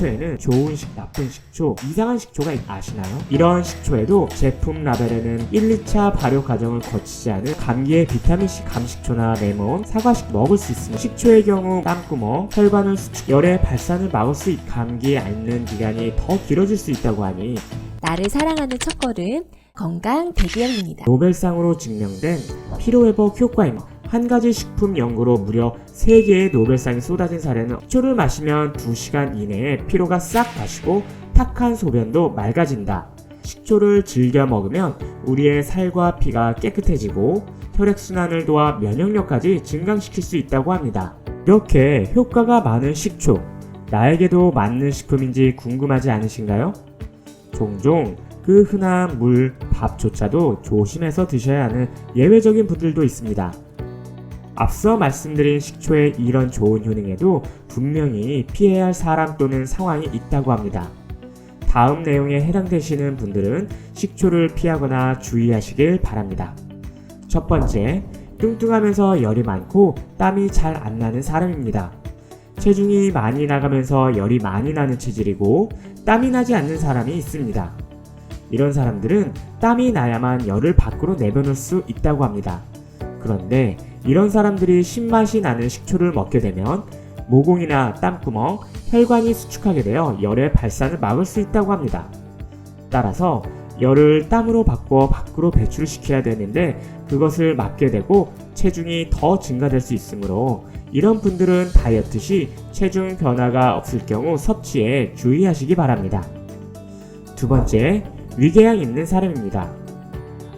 식초에는 좋은 나쁜 식초, 이상한 식초가 아시나요? 이런 식초에도 제품 라벨에는 1, 2차 발효 과정을 거치지 않은 감기의 비타민C 감식초나 레몬, 사과식 먹을 수 있습니다. 식초의 경우 땀구멍, 혈관을 수축, 열의 발산을 막을 수 있고 감기에 앓는 기간이 더 길어질 수 있다고 하니 나를 사랑하는 첫걸음 건강 대기업입니다. 노벨상으로 증명된 피로회복 효과입니다. 한 가지 식품 연구로 무려 3개의 노벨상이 쏟아진 사례는 식초를 마시면 2시간 이내에 피로가 싹 가시고 탁한 소변도 맑아진다. 식초를 즐겨 먹으면 우리의 살과 피가 깨끗해지고 혈액순환을 도와 면역력까지 증강시킬 수 있다고 합니다. 이렇게 효과가 많은 식초, 나에게도 맞는 식품인지 궁금하지 않으신가요? 종종 그 흔한 물, 밥조차도 조심해서 드셔야 하는 예외적인 분들도 있습니다. 앞서 말씀드린 식초의 이런 좋은 효능에도 분명히 피해야 할 사람 또는 상황이 있다고 합니다. 다음 내용에 해당되시는 분들은 식초를 피하거나 주의하시길 바랍니다. 첫 번째, 뚱뚱하면서 열이 많고 땀이 잘 안 나는 사람입니다. 체중이 많이 나가면서 열이 많이 나는 체질이고 땀이 나지 않는 사람이 있습니다. 이런 사람들은 땀이 나야만 열을 밖으로 내보낼 수 있다고 합니다. 그런데 이런 사람들이 신맛이 나는 식초를 먹게 되면 모공이나 땀구멍, 혈관이 수축하게 되어 열의 발산을 막을 수 있다고 합니다. 따라서 열을 땀으로 바꿔 밖으로 배출시켜야 되는데 그것을 막게 되고 체중이 더 증가될 수 있으므로 이런 분들은 다이어트 시 체중 변화가 없을 경우 섭취에 주의하시기 바랍니다. 두 번째, 위궤양 있는 사람입니다.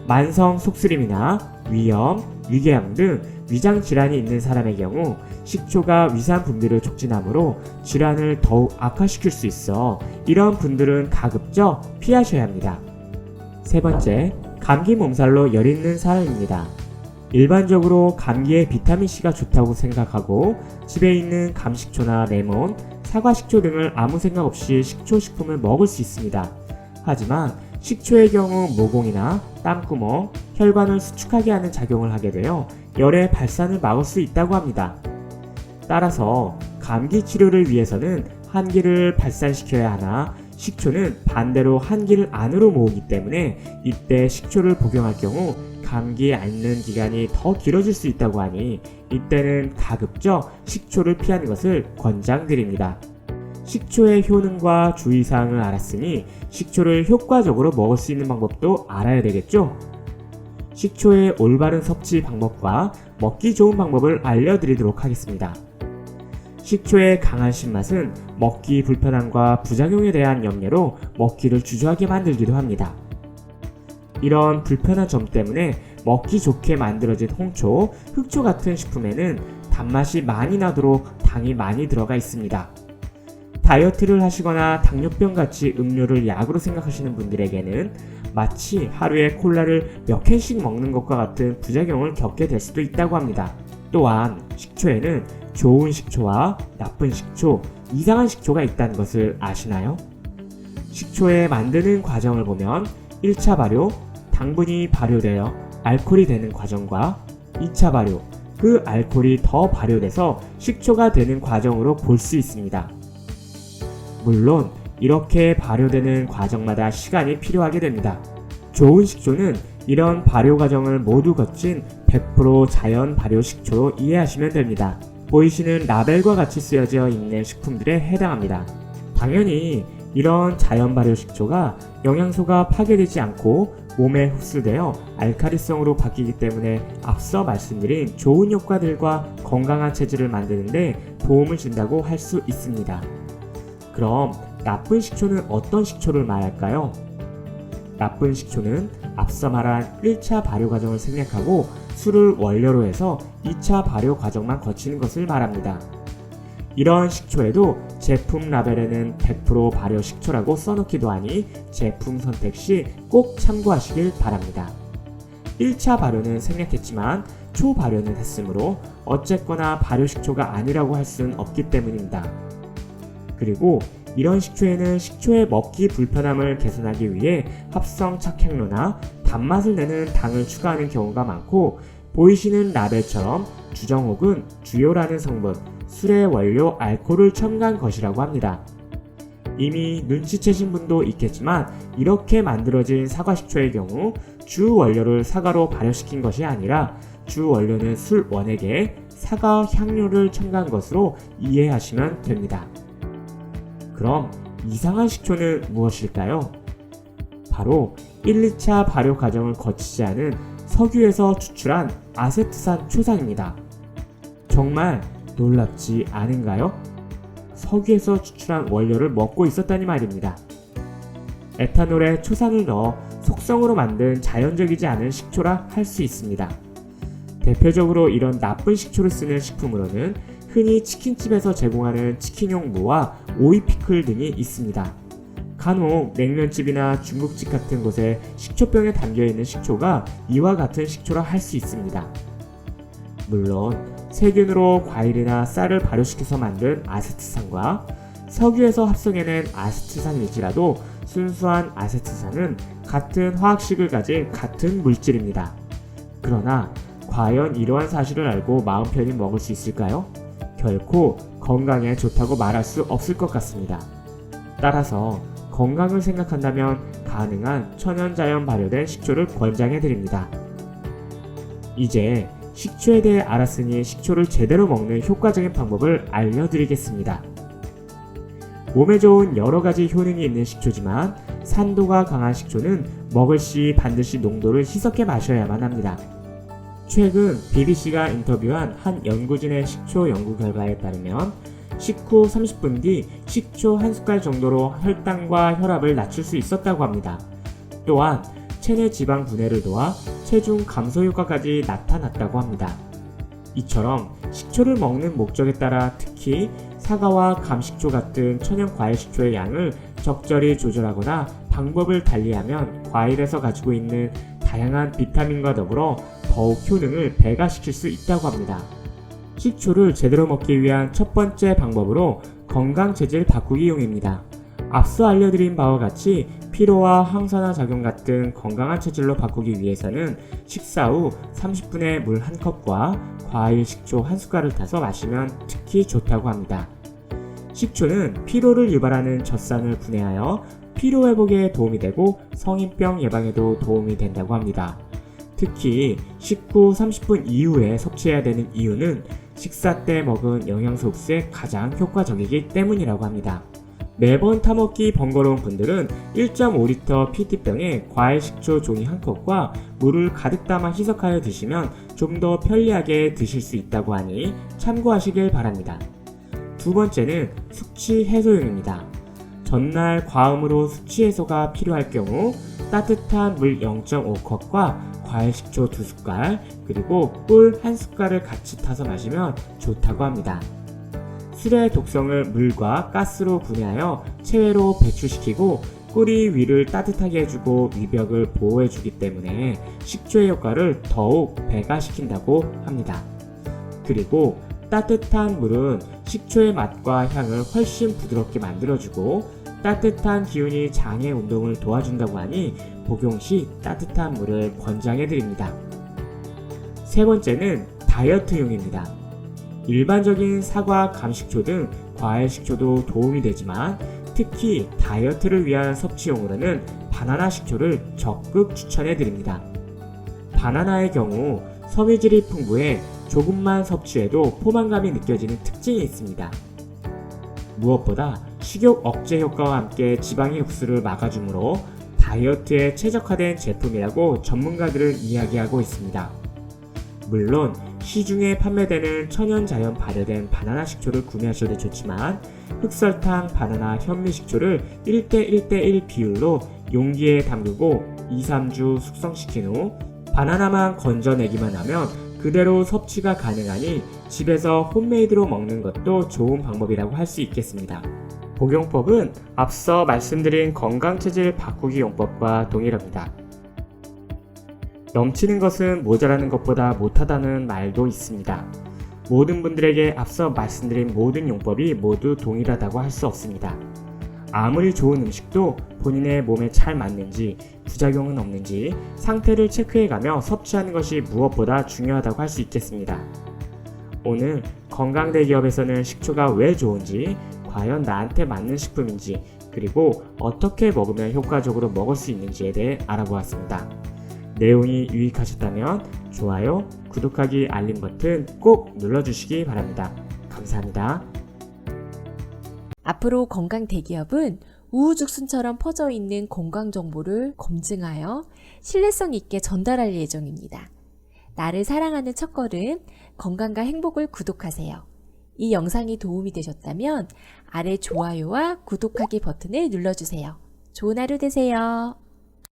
만성 속쓰림이나 위염, 위궤양 등 위장 질환이 있는 사람의 경우 식초가 위산 분비를 촉진하므로 질환을 더욱 악화시킬 수 있어 이런 분들은 가급적 피하셔야 합니다. 세 번째, 감기 몸살로 열 있는 사람입니다. 일반적으로 감기에 비타민C가 좋다고 생각하고 집에 있는 감식초나 레몬, 사과식초 등을 아무 생각 없이 식초 식품을 먹을 수 있습니다. 하지만 식초의 경우 모공이나 땀구멍, 혈관을 수축하게 하는 작용을 하게 되어 열의 발산을 막을 수 있다고 합니다. 따라서 감기 치료를 위해서는 한기를 발산시켜야 하나 식초는 반대로 한기를 안으로 모으기 때문에 이때 식초를 복용할 경우 감기에 앓는 기간이 더 길어질 수 있다고 하니 이때는 가급적 식초를 피하는 것을 권장드립니다. 식초의 효능과 주의사항을 알았으니 식초를 효과적으로 먹을 수 있는 방법도 알아야 되겠죠? 식초의 올바른 섭취 방법과 먹기 좋은 방법을 알려드리도록 하겠습니다. 식초의 강한 신맛은 먹기 불편함과 부작용에 대한 염려로 먹기를 주저하게 만들기도 합니다. 이런 불편한 점 때문에 먹기 좋게 만들어진 홍초, 흑초 같은 식품에는 단맛이 많이 나도록 당이 많이 들어가 있습니다. 다이어트를 하시거나 당뇨병같이 음료를 약으로 생각하시는 분들에게는 마치 하루에 콜라를 몇 캔씩 먹는 것과 같은 부작용을 겪게 될 수도 있다고 합니다. 또한 식초에는 좋은 식초와 나쁜 식초, 이상한 식초가 있다는 것을 아시나요? 식초의 만드는 과정을 보면 1차 발효, 당분이 발효되어 알코올이 되는 과정과 2차 발효, 그 알코올이 더 발효돼서 식초가 되는 과정으로 볼 수 있습니다. 물론 이렇게 발효되는 과정마다 시간이 필요하게 됩니다. 좋은 식초는 이런 발효 과정을 모두 거친 100% 자연 발효 식초로 이해하시면 됩니다. 보이시는 라벨과 같이 쓰여져 있는 식품들에 해당합니다. 당연히 이런 자연 발효 식초가 영양소가 파괴되지 않고 몸에 흡수되어 알칼리성으로 바뀌기 때문에 앞서 말씀드린 좋은 효과들과 건강한 체질을 만드는 데 도움을 준다고 할 수 있습니다. 그럼 나쁜 식초는 어떤 식초를 말할까요? 나쁜 식초는 앞서 말한 1차 발효 과정을 생략하고 술을 원료로 해서 2차 발효 과정만 거치는 것을 말합니다. 이런 식초에도 제품 라벨에는 100% 발효 식초라고 써놓기도 하니 제품 선택 시 꼭 참고하시길 바랍니다. 1차 발효는 생략했지만 초발효는 했으므로 어쨌거나 발효 식초가 아니라고 할 수는 없기 때문입니다. 그리고 이런 식초에는 식초의 먹기 불편함을 개선하기 위해 합성 착향료나 단맛을 내는 당을 추가하는 경우가 많고 보이시는 라벨처럼 주정 혹은 주요라는 성분, 술의 원료 알코올을 첨가한 것이라고 합니다. 이미 눈치채신 분도 있겠지만 이렇게 만들어진 사과식초의 경우 주 원료를 사과로 발효시킨 것이 아니라 주 원료는 술 원액에 사과 향료를 첨가한 것으로 이해하시면 됩니다. 그럼 이상한 식초는 무엇일까요? 바로 1, 2차 발효 과정을 거치지 않은 석유에서 추출한 아세트산 초산입니다. 정말 놀랍지 않은가요? 석유에서 추출한 원료를 먹고 있었다니 말입니다. 에탄올에 초산을 넣어 속성으로 만든 자연적이지 않은 식초라 할 수 있습니다. 대표적으로 이런 나쁜 식초를 쓰는 식품으로는 흔히 치킨집에서 제공하는 치킨용 무와 오이 피클 등이 있습니다. 간혹 냉면집이나 중국집 같은 곳에 식초병에 담겨있는 식초가 이와 같은 식초라 할 수 있습니다. 물론 세균으로 과일이나 쌀을 발효시켜서 만든 아세트산과 석유에서 합성해낸 아세트산일지라도 순수한 아세트산은 같은 화학식을 가진 같은 물질입니다. 그러나 과연 이러한 사실을 알고 마음 편히 먹을 수 있을까요? 결코 건강에 좋다고 말할 수 없을 것 같습니다. 따라서 건강을 생각한다면 가능한 천연자연 발효된 식초를 권장해드립니다. 이제 식초에 대해 알았으니 식초를 제대로 먹는 효과적인 방법을 알려드리겠습니다. 몸에 좋은 여러가지 효능이 있는 식초지만 산도가 강한 식초는 먹을 시 반드시 농도를 희석해 마셔야만 합니다. 최근 BBC가 인터뷰한 한 연구진의 식초 연구 결과에 따르면 식후 30분 뒤 식초 한 숟갈 정도로 혈당과 혈압을 낮출 수 있었다고 합니다. 또한 체내 지방 분해를 도와 체중 감소 효과까지 나타났다고 합니다. 이처럼 식초를 먹는 목적에 따라 특히 사과와 감식초 같은 천연 과일 식초의 양을 적절히 조절하거나 방법을 달리하면 과일에서 가지고 있는 다양한 비타민과 더불어 더욱 효능을 배가시킬 수 있다고 합니다. 식초를 제대로 먹기 위한 첫 번째 방법으로 건강 체질 바꾸기용입니다. 앞서 알려드린 바와 같이 피로와 항산화 작용 같은 건강한 체질로 바꾸기 위해서는 식사 후 30분에 물 1컵과 과일 식초 1숟갈을 타서 마시면 특히 좋다고 합니다. 식초는 피로를 유발하는 젖산을 분해하여 피로 회복에 도움이 되고 성인병 예방에도 도움이 된다고 합니다. 특히 식후 30분 이후에 섭취해야 되는 이유는 식사 때 먹은 영양소 흡수에 가장 효과적이기 때문이라고 합니다. 매번 타먹기 번거로운 분들은 1.5리터 PT병에 과일 식초 종이 1컵과 물을 가득 담아 희석하여 드시면 좀 더 편리하게 드실 수 있다고 하니 참고하시길 바랍니다. 두 번째는 숙취 해소용입니다. 전날 과음으로 숙취 해소가 필요할 경우 따뜻한 물 0.5컵과 과일 식초 2숟갈 그리고 꿀 1숟갈을 같이 타서 마시면 좋다고 합니다. 술의 독성을 물과 가스로 분해하여 체외로 배출시키고 꿀이 위를 따뜻하게 해주고 위벽을 보호해주기 때문에 식초의 효과를 더욱 배가시킨다고 합니다. 그리고 따뜻한 물은 식초의 맛과 향을 훨씬 부드럽게 만들어주고 따뜻한 기운이 장의 운동을 도와준다고 하니 복용 시 따뜻한 물을 권장해드립니다. 세 번째는 다이어트용입니다. 일반적인 사과, 감식초 등 과일 식초도 도움이 되지만 특히 다이어트를 위한 섭취용으로는 바나나 식초를 적극 추천해드립니다. 바나나의 경우 섬유질이 풍부해 조금만 섭취해도 포만감이 느껴지는 특징이 있습니다. 무엇보다 식욕 억제 효과와 함께 지방의 흡수를 막아주므로 다이어트에 최적화된 제품이라고 전문가들은 이야기하고 있습니다. 물론 시중에 판매되는 천연 자연 발효된 바나나 식초를 구매하셔도 좋지만 흑설탕 바나나 현미 식초를 1대1대1 비율로 용기에 담그고 2-3주 숙성시킨 후 바나나만 건져내기만 하면 그대로 섭취가 가능하니 집에서 홈메이드로 먹는 것도 좋은 방법이라고 할 수 있겠습니다. 복용법은 앞서 말씀드린 건강체질 바꾸기 용법과 동일합니다. 넘치는 것은 모자라는 것보다 못하다는 말도 있습니다. 모든 분들에게 앞서 말씀드린 모든 용법이 모두 동일하다고 할 수 없습니다. 아무리 좋은 음식도 본인의 몸에 잘 맞는지, 부작용은 없는지 상태를 체크해가며 섭취하는 것이 무엇보다 중요하다고 할 수 있겠습니다. 오늘 건강대기업에서는 식초가 왜 좋은지, 과연 나한테 맞는 식품인지, 그리고 어떻게 먹으면 효과적으로 먹을 수 있는지에 대해 알아보았습니다. 내용이 유익하셨다면 좋아요, 구독하기, 알림 버튼 꼭 눌러주시기 바랍니다. 감사합니다. 앞으로 건강 대기업은 우후죽순처럼 퍼져 있는 건강 정보를 검증하여 신뢰성 있게 전달할 예정입니다. 나를 사랑하는 첫걸음, 건강과 행복을 구독하세요. 이 영상이 도움이 되셨다면 아래 좋아요와 구독하기 버튼을 눌러주세요. 좋은 하루 되세요.